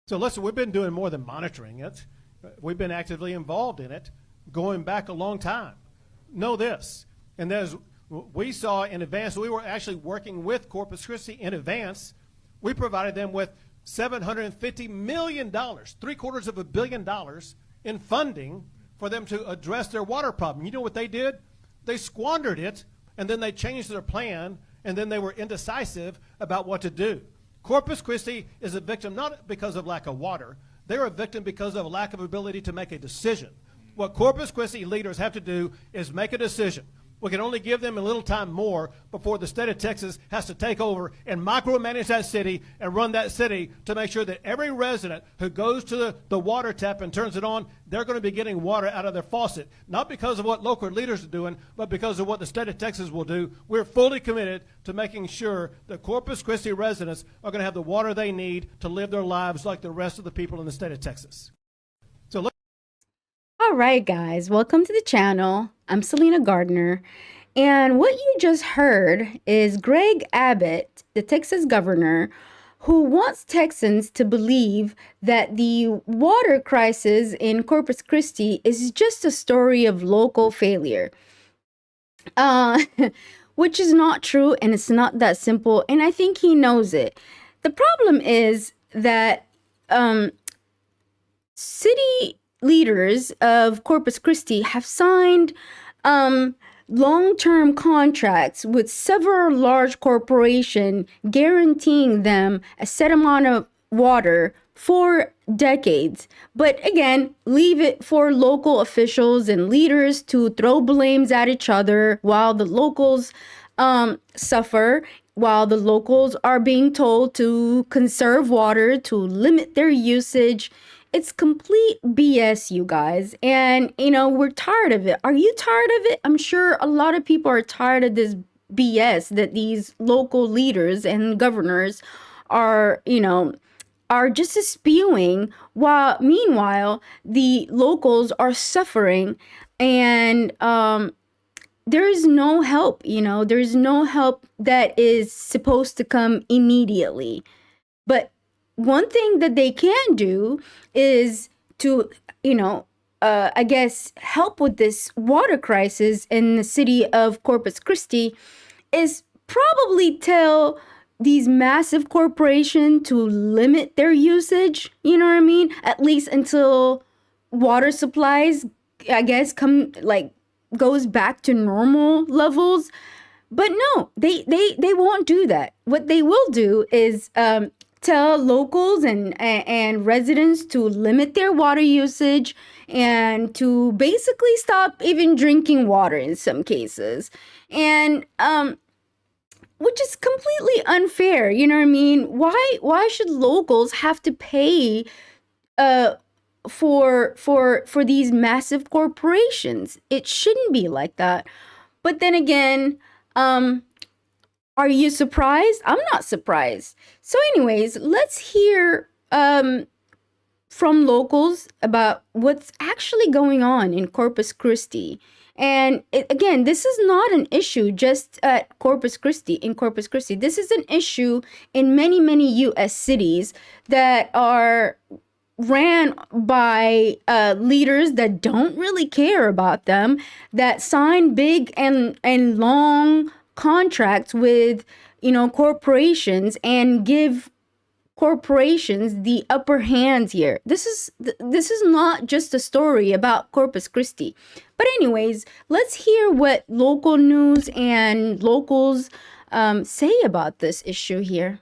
So listen, we've been doing more than monitoring it. We've been actively involved in it, going back a long time. Know this, and there's, we saw in advance, we were actually working with Corpus Christi in advance. We provided them with $750 million, $750 million in funding for them to address their water problem. You know what they did? They squandered it, and then they changed their plan, and then they were indecisive about what to do. Corpus Christi is a victim not because of lack of water. They're a victim because of a lack of ability to make a decision. What Corpus Christi leaders have to do is make a decision. We can only give them a little time more before the state of Texas has to take over and micromanage that city and run that city to make sure that every resident who goes to the water tap and turns it on, they're going to be getting water out of their faucet. Not because of what local leaders are doing, but because of what the state of Texas will do. We're fully committed to making sure that Corpus Christi residents are going to have the water they need to live their lives like the rest of the people in the state of Texas. So all right, guys, welcome to the channel. I'm Selena Gardner, and what you just heard is Greg Abbott, the Texas governor, who wants Texans to believe that the water crisis in Corpus Christi is just a story of local failure, which is not true, and it's not that simple, and I think he knows it. The problem is that city leaders of Corpus Christi have signed long-term contracts with several large corporations guaranteeing them a set amount of water for decades. But again, leave it for local officials and leaders to throw blames at each other while the locals suffer, while the locals are being told to conserve water, to limit their usage. It's complete BS, you guys. And, you know, we're tired of it. Are you tired of it? I'm sure a lot of people are tired of this BS that these local leaders and governors are, you know, are just spewing, while meanwhile the locals are suffering, and there is no help. You know, there's no help that is supposed to come immediately. But one thing that they can do is to, you know, I guess help with this water crisis in the city of Corpus Christi is probably tell these massive corporations to limit their usage, you know what I mean? At least until water supplies, I guess, goes back to normal levels. But no, they won't do that. What they will do is tell locals and residents to limit their water usage and to basically stop even drinking water in some cases. And which is completely unfair, you know what I mean? Why should locals have to pay for these massive corporations? It shouldn't be like that. But then again, are you surprised? I'm not surprised. So anyways, let's hear from locals about what's actually going on in Corpus Christi. And again, this is not an issue just at Corpus Christi, in Corpus Christi. This is an issue in many, many U.S. cities that are ran by leaders that don't really care about them, that sign big and long contracts with, you know, corporations and give corporations the upper hand here. This is not just a story about Corpus Christi. But anyways, let's hear what local news and locals say about this issue here.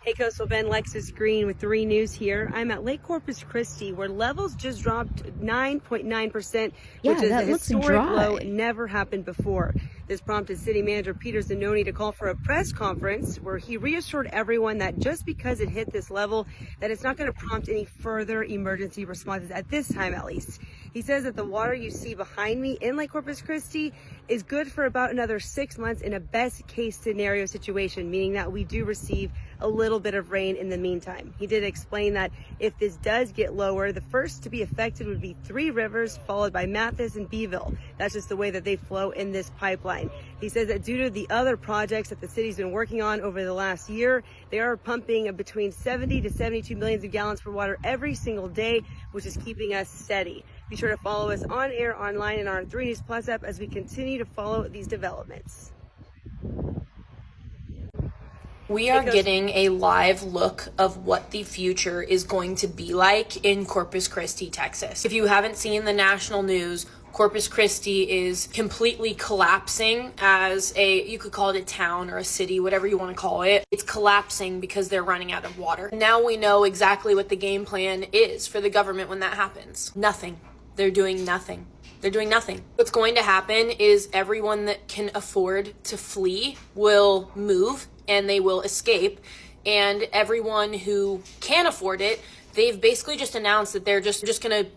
Hey Coastal Bend, Lexus Green with 3 News here. I'm at Lake Corpus Christi, where levels just dropped 9.9%, which is a historic low, never happened before. This prompted City Manager Peter Zanoni to call for a press conference where he reassured everyone that just because it hit this level, that it's not going to prompt any further emergency responses at this time, at least. He says that the water you see behind me in Lake Corpus Christi is good for about another 6 months in a best case scenario situation, meaning that we do receive a little bit of rain in the meantime. He did explain that if this does get lower, the first to be affected would be Three Rivers, followed by Mathis and Beeville. That's just the way that they flow in this pipeline. He says that due to the other projects that the city's been working on over the last year, they are pumping between 70 to 72 millions of gallons of water every single day, which is keeping us steady. Be sure to follow us on air, online, and our 3 News Plus app as we continue to follow these developments. We are getting a live look of what the future is going to be like in Corpus Christi, Texas. If you haven't seen the national news, Corpus Christi is completely collapsing as you could call it a town or a city, whatever you want to call it. It's collapsing because they're running out of water. Now we know exactly what the game plan is for the government when that happens. Nothing. They're doing nothing. They're doing nothing. What's going to happen is everyone that can afford to flee will move and they will escape. And everyone who can afford it, they've basically just announced that they're just going to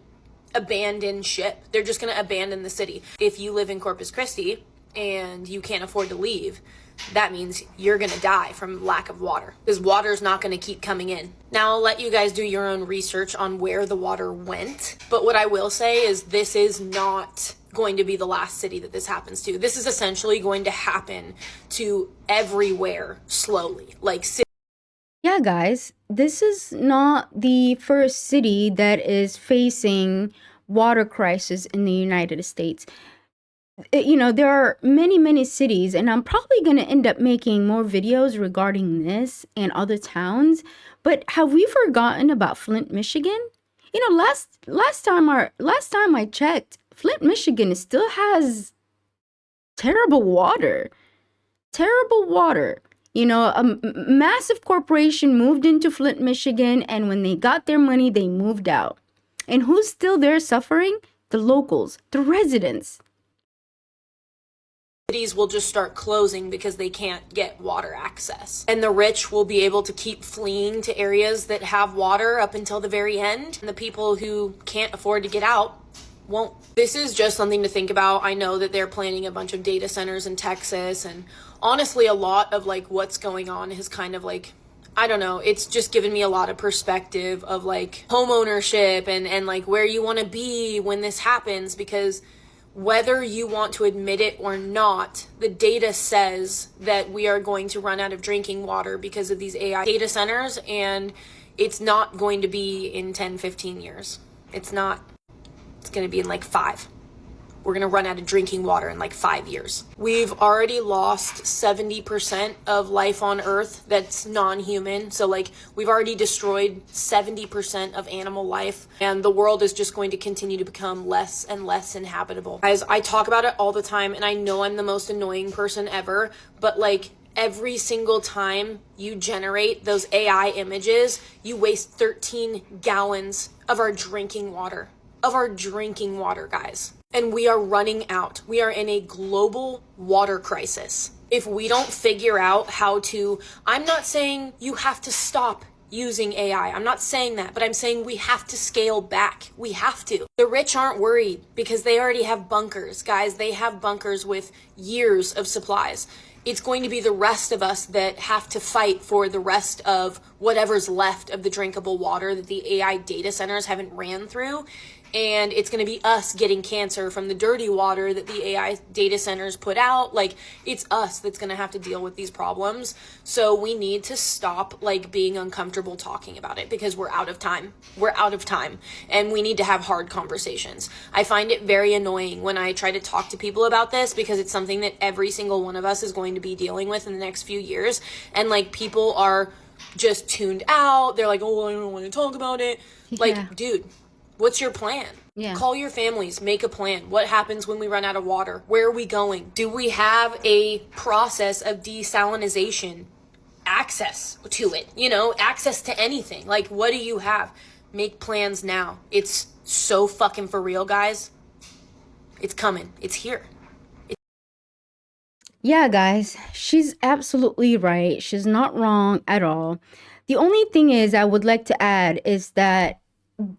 abandon ship. They're just going to abandon the city. If you live in Corpus Christi and you can't afford to leave, that means you're going to die from lack of water because water is not going to keep coming in. Now I'll let you guys do your own research on where the water went. But what I will say is this is not going to be the last city that this happens to. This is essentially going to happen to everywhere slowly. Yeah, guys, this is not the first city that is facing water crisis in the United States. There are many cities, and I'm probably going to end up making more videos regarding this and other towns. But have we forgotten about Flint, Michigan? Last time I checked, Flint, Michigan still has terrible water. Terrible water. A massive corporation moved into Flint, Michigan, and when they got their money, they moved out. And who's still there suffering? The locals, the residents. Cities will just start closing because they can't get water access. And the rich will be able to keep fleeing to areas that have water up until the very end. And the people who can't afford to get out won't. This is just something to think about. I know that they're planning a bunch of data centers in Texas, and honestly, a lot of what's going on is kind of I don't know, it's just given me a lot of perspective of home ownership and where you want to be when this happens, because whether you want to admit it or not, the data says that we are going to run out of drinking water because of these AI data centers, and it's not going to be in 10, 15 years. It's not. It's going to be in 5. We're going to run out of drinking water in 5 years. We've already lost 70% of life on Earth that's non-human. So we've already destroyed 70% of animal life, and the world is just going to continue to become less and less inhabitable. Guys, I talk about it all the time, and I know I'm the most annoying person ever, but every single time you generate those AI images, you waste 13 gallons of our drinking water. Guys. And we are running out. We are in a global water crisis. If we don't figure out how to, I'm not saying you have to stop using AI. I'm not saying that, but I'm saying we have to scale back. We have to. The rich aren't worried because they already have bunkers. Guys, they have bunkers with years of supplies. It's going to be the rest of us that have to fight for the rest of whatever's left of the drinkable water that the AI data centers haven't ran through. And it's going to be us getting cancer from the dirty water that the AI data centers put out. It's us that's going to have to deal with these problems. So we need to stop being uncomfortable talking about it, because we're out of time. And we need to have hard conversations. I find it very annoying when I try to talk to people about this, because it's something that every single one of us is going to be dealing with in the next few years. And people are just tuned out. They're oh, I don't want to talk about it. Dude, what's your plan? Yeah. Call your families, make a plan. What happens when we run out of water? Where are we going? Do we have a process of desalinization? Access to it, access to anything. What do you have? Make plans now. It's so fucking for real, guys. It's coming. It's here. Yeah, guys, she's absolutely right. She's not wrong at all. The only thing is I would like to add is that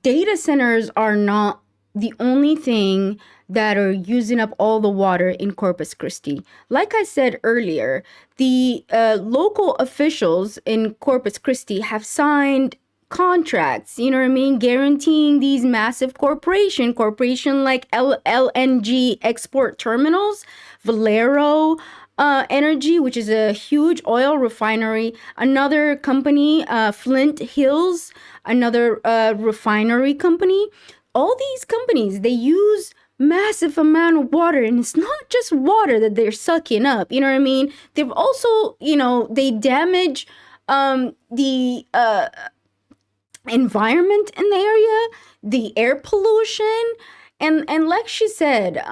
data centers are not the only thing that are using up all the water in Corpus Christi. Like I said earlier, the local officials in Corpus Christi have signed contracts, you know what I mean, guaranteeing these massive corporation like LNG export terminals, Valero Energy, which is a huge oil refinery, another company, Flint Hills, another refinery company. All these companies, they use massive amount of water, and it's not just water that they're sucking up, you know what I mean? They've also, you know, they damage the environment in the area, the air pollution, and like she said,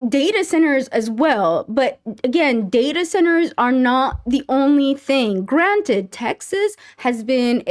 data centers as well. But again, data centers are not the only thing. Granted, Texas has been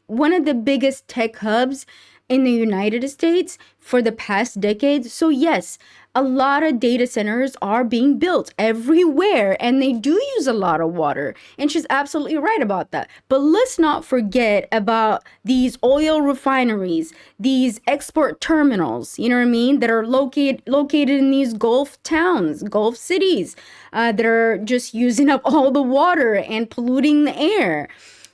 one of the biggest tech hubs in the United States for the past decades. So yes, a lot of data centers are being built everywhere, and they do use a lot of water. And she's absolutely right about that. But let's not forget about these oil refineries, these export terminals, you know what I mean, that are located in these Gulf towns, Gulf cities, that are just using up all the water and polluting the air.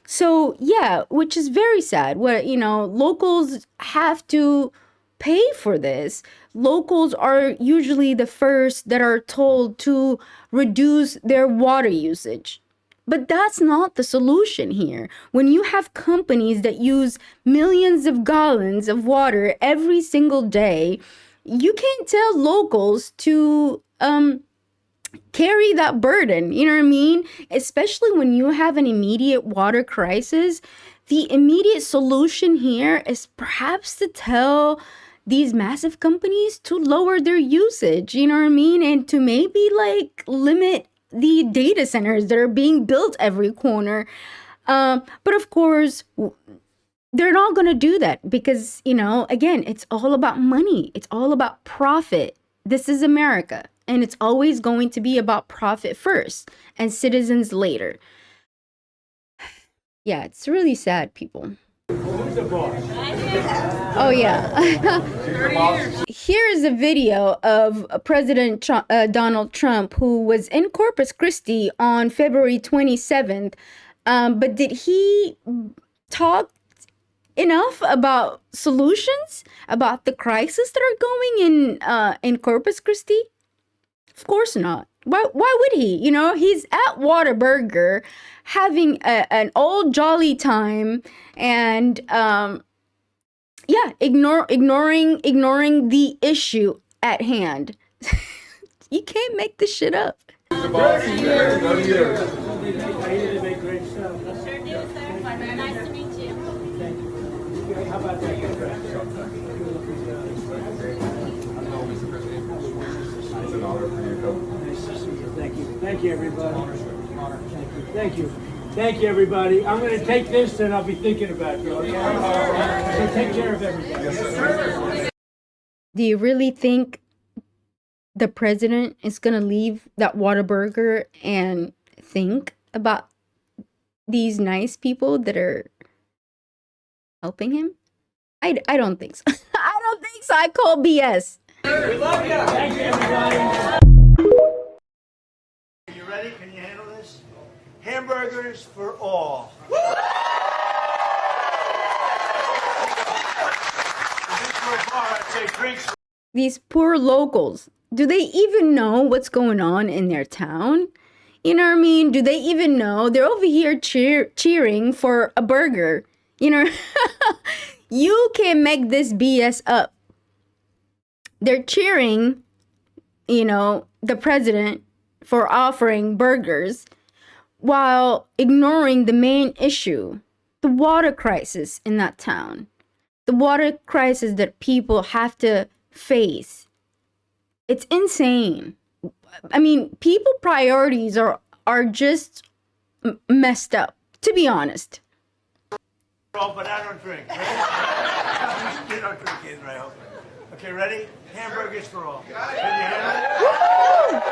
So yeah, which is very sad. What, you know, locals have to pay for this. Locals are usually the first that are told to reduce their water usage. But that's not the solution here. When you have companies that use millions of gallons of water every single day, you can't tell locals to carry that burden, you know what I mean? Especially when you have an immediate water crisis. The immediate solution here is perhaps to tell these massive companies to lower their usage, you know what I mean? And to maybe like limit the data centers that are being built every corner. But of course, they're not going to do that because, you know, again, it's all about money. It's all about profit. This is America, and it's always going to be about profit first and citizens later. Yeah, it's really sad, people. Oh, yeah. Here is a video of President Donald Trump, who was in Corpus Christi on February 27th. But did he talk enough about solutions, about the crisis that are going in Corpus Christi? Of course not. Why would he? You know, he's at Whataburger having an old jolly time and ignoring the issue at hand. You can't make this shit up. Thank you, everybody. Thank you. Thank you, everybody. I'm going to take this and I'll be thinking about you. Okay? So take care of everybody. Do you really think the president is going to leave that Whataburger and think about these nice people that are helping him? I don't think so. I don't think so. I call BS. We love you. Thank you, everybody. You ready? Can you handle this? Hamburgers for all. These poor locals, do they even know what's going on in their town? You know what I mean? Do they even know? They're over here cheering for a burger. You know, you can't make this BS up. They're cheering, you know, the president for offering burgers while ignoring the main issue, the water crisis in that town. The water crisis that people have to face. It's insane. I mean, people priorities are just messed up, to be honest. But I don't drink. You don't drink either, I hope. Okay, ready? Hamburgers for all. Can you handle it?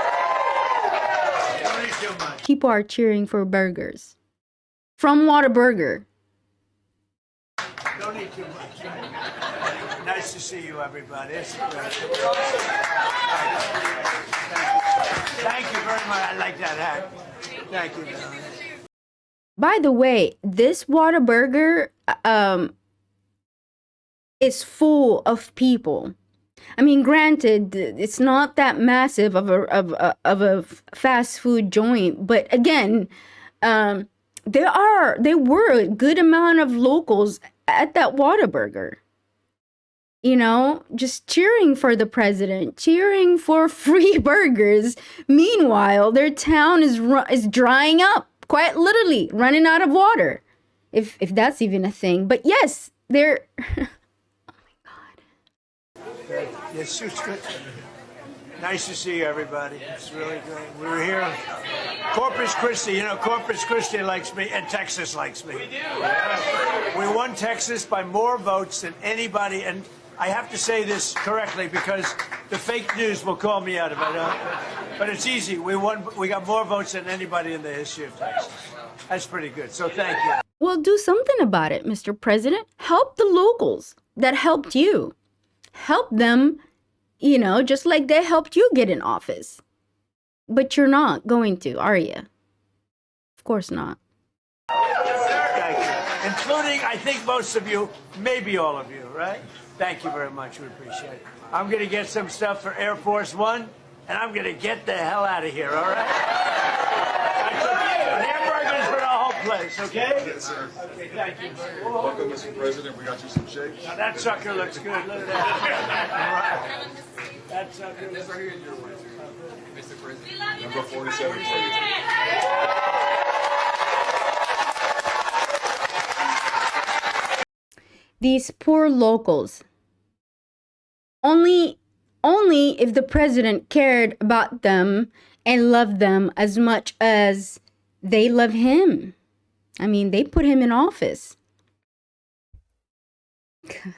Too much. People are cheering for burgers from Whataburger. Don't eat too much. Nice to see you, everybody. Thank you very much. I like that hat. Thank you. By the way, this Whataburger is full of people. I mean, granted, it's not that massive of a fast food joint, but again, there were a good amount of locals at that Whataburger. You know, just cheering for the president, cheering for free burgers. Meanwhile, their town is drying up, quite literally running out of water, if that's even a thing. But yes, they're. Yes, it's good. Nice to see you, everybody. It's really great. We were here. Corpus Christi, you know, Corpus Christi likes me, and Texas likes me. We do. We won Texas by more votes than anybody, and I have to say this correctly because the fake news will call me out of it. But it's easy. We got more votes than anybody in the history of Texas. That's pretty good. So thank you. Well, do something about it, Mr. President. Help the locals that helped you. Help them, you know, just like they helped you get in office. But you're not going to, are you? Of course not. Thank you. Including, I think, most of you, maybe all of you, right? Thank you very much. We appreciate it. I'm going to get some stuff for Air Force One, and I'm going to get the hell out of here, all right? Hamburgers for the whole place, okay? Yes, sir. Okay, thank you. Welcome, Mr. President. We got you some shakes. Now that sucker looks good. Look at that. That sucker looks good. Mr. President. Number 47. These poor locals. Only if the president cared about them and loved them as much as they love him. I mean, they put him in office. God.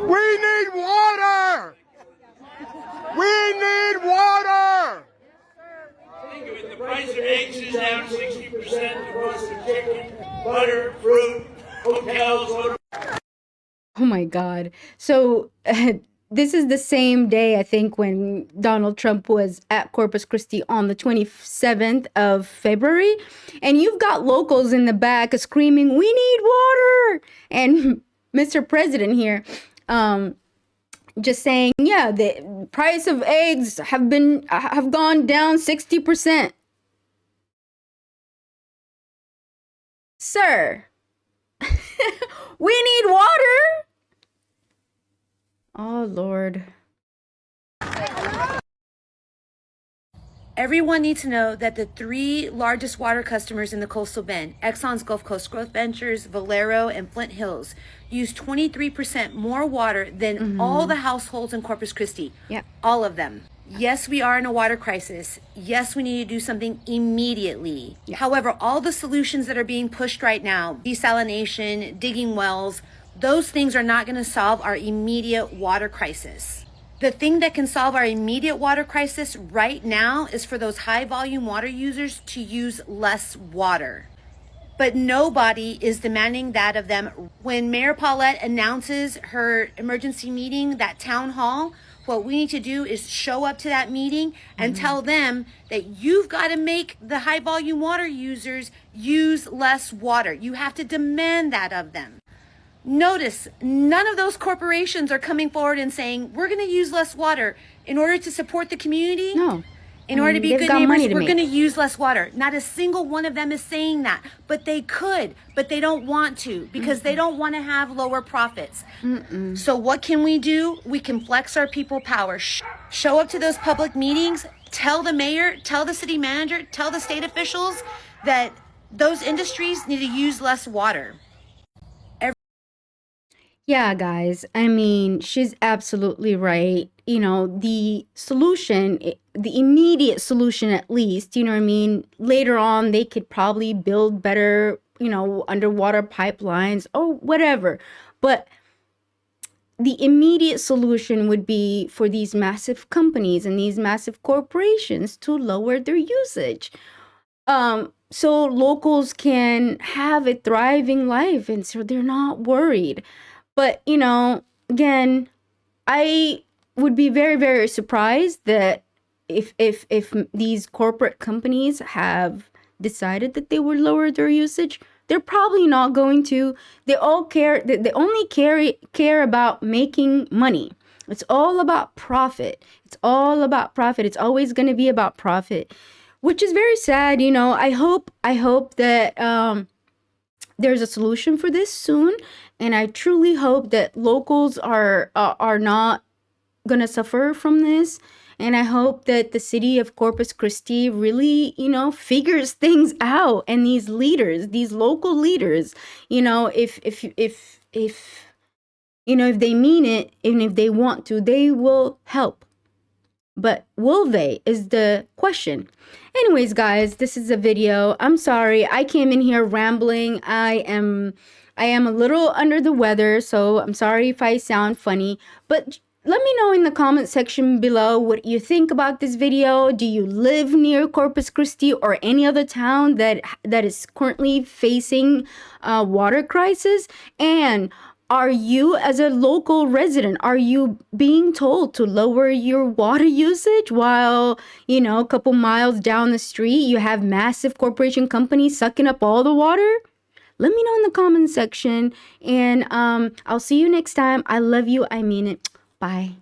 We need water! We need water! The price of eggs is down 60%. The cost of chicken, butter, fruit, hotels. Oh my God. So this is the same day, I think, when Donald Trump was at Corpus Christi on the 27th of February. And you've got locals in the back screaming, "We need water!" And Mr. President here just saying, yeah, the price of eggs have gone down 60%. Sir, we need water. Oh, Lord. Everyone needs to know that the three largest water customers in the coastal bend, Exxon's Gulf Coast Growth Ventures, Valero, and Flint Hills, use 23% more water than all the households in Corpus Christi. Yep. All of them. Yes, we are in a water crisis. Yes, we need to do something immediately. Yep. However, all the solutions that are being pushed right now, desalination, digging wells, those things are not going to solve our immediate water crisis. The thing that can solve our immediate water crisis right now is for those high volume water users to use less water. But nobody is demanding that of them. When Mayor Paulette announces her emergency meeting, that town hall, what we need to do is show up to that meeting and tell them that you've got to make the high volume water users use less water. You have to demand that of them. Notice, none of those corporations are coming forward and saying, we're going to use less water in order to support the community. No. In order to be good neighbors, we're going to use less water. Not a single one of them is saying that. But they could, but they don't want to because they don't want to have lower profits. So what can we do? We can flex our people power. Show up to those public meetings. Tell the mayor, tell the city manager, tell the state officials that those industries need to use less water. Yeah, guys, I mean, she's absolutely right. You know, the solution, the immediate solution at least, you know what I mean? Later on, they could probably build better, you know, underwater pipelines or whatever. But the immediate solution would be for these massive companies and these massive corporations to lower their usage. so locals can have a thriving life, and so they're not worried. But, you know, again, I would be very, very surprised that if these corporate companies have decided that they would lower their usage, they're probably not going to. They all care. They only care about making money. It's all about profit. It's all about profit. It's always going to be about profit, which is very sad. You know, I hope that there's a solution for this soon, and I truly hope that locals are not gonna suffer from this. And I hope that the city of Corpus Christi really, you know, figures things out. And these leaders, these local leaders, you know, if you know, if they mean it and if they want to, they will help. But will they is the question. Anyways, guys, this is a video. I'm sorry. I came in here rambling. I am a little under the weather, so I'm sorry if I sound funny. But let me know in the comment section below what you think about this video. Do you live near Corpus Christi or any other town that is currently facing a water crisis? And are you, as a local resident, are you being told to lower your water usage while, you know, a couple miles down the street you have massive corporation companies sucking up all the water? Let me know in the comment section, and I'll see you next time. I love you. I mean it. Bye.